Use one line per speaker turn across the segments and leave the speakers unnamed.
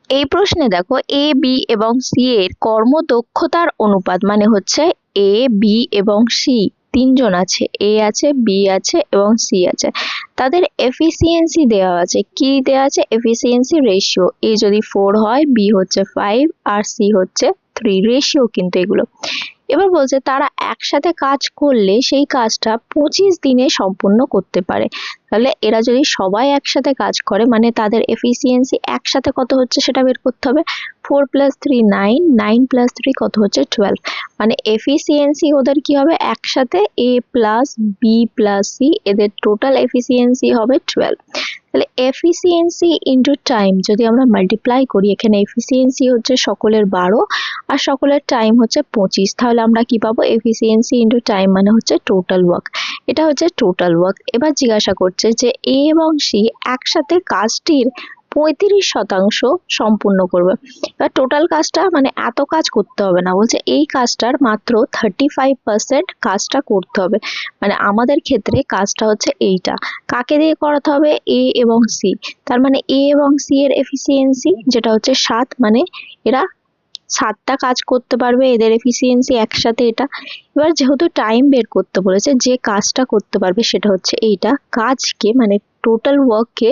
এই প্রশ্নে দেখো এ বি এবং সি এর কর্মদক্ষতার অনুপাত, মানে হচ্ছে এ বি এবং সি তিনজন আছে, এ আছে, বি আছে এবং সি আছে, তাদের এফিসিয়েন্সি দেওয়া আছে। কি দেওয়া আছে? Efficiency ratio. এ যদি 4 হয়, বি হচ্ছে 5 আর সি হচ্ছে 3, রেশিও কিন্তু এগুলো। এবার বলছে তারা একসাথে কাজ করলে সেই কাজটা 25 দিনে সম্পূর্ণ করতে পারে। তাহলে এরা যদি সবাই একসাথে কাজ করে, মানে তাদের এফিসিয়েন্সি একসাথে কত হচ্ছে সেটা বের করতে হবে। 4 + 3 9, 9 + 3 কত হচ্ছে 12, মানে এফিসিয়েন্সি ওদের কি হবে একসাথে এ প্লাস বি প্লাস সি, এদের টোটাল এফিসিয়েন্সি হবে 12। তাহলে এফিসিয়েন্সি ইন্টু টাইম যদি আমরা মাল্টিপ্লাই করি, এখানে এফিসিয়েন্সি হচ্ছে সকলের 12 আর সকলের টাইম হচ্ছে 25, তাহলে আমরা কি পাবো? এফিসিয়েন্সি ইন্টু টাইম মানে হচ্ছে টোটাল ওয়ার্ক। এটা হচ্ছে টোটাল ওয়ার্ক। এবার জিজ্ঞাসা করছে যে এ এবং সি একসাথে কাজটির 35% সম্পূর্ণ করবে। এবার টোটাল কাজটা মানে এত কাজ করতে হবে না, বলছে এই কাজটার মাত্র 35% কাজটা করতে হবে। মানে আমাদের ক্ষেত্রে কাজটা হচ্ছে এইটা। কাকে দিয়ে করাতে হবে? এ এবং সি। তার মানে এ এবং সি এর এফিসিয়েন্সি যেটা হচ্ছে 7, মানে এরা 7টা কাজ করতে পারবে, এদের এফিসিয়েন্সি একসাথে এটা। এবার যেহেতু টাইম বের করতে বলেছে, যে কাজটা করতে পারবে সেটা হচ্ছে এইটা। কাজকে মানে টোটাল ওয়ার্ককে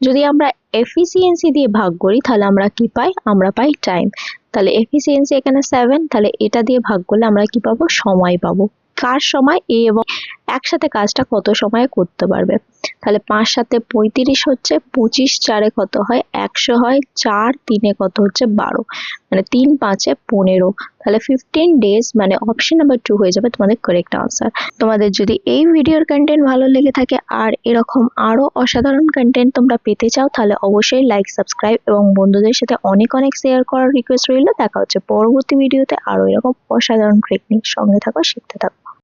যদি আমরা এফিসিয়েন্সি দিয়ে ভাগ করি তাহলে আমরা কি পাই? আমরা পাই টাইম। তাহলে এফিসিয়েন্সি এখানে 7, তাহলে এটা দিয়ে ভাগ করলে আমরা কি পাবো? সময় পাবো। কার সময়? এ এবং একসাথে কাজটা কত সময়ে করতে পারবে। তাহলে 5 × 7 = 35 হচ্ছে, 25 × 4 কত হয়? 100 হয়, 4 × 3 কত হচ্ছে? 12, মানে 3 × 5 = 15। তাহলে 15 ডেজ, মানে অপশন নাম্বার 2 হয়ে যাবে তোমাদের কারেক্ট আনসার। তোমাদের যদি এই ভিডিওর কন্টেন্ট ভালো লেগে থাকে আর এরকম আরো অসাধারণ কন্টেন্ট তোমরা পেতে চাও, তাহলে অবশ্যই লাইক, সাবস্ক্রাইব এবং বন্ধুদের সাথে অনেক অনেক শেয়ার করার রিকোয়েস্ট রইল। দেখা হচ্ছে পরবর্তী ভিডিওতে আরো এরকম অসাধারণ টেকনিক। সঙ্গে থাকো, শিখতে থাকো।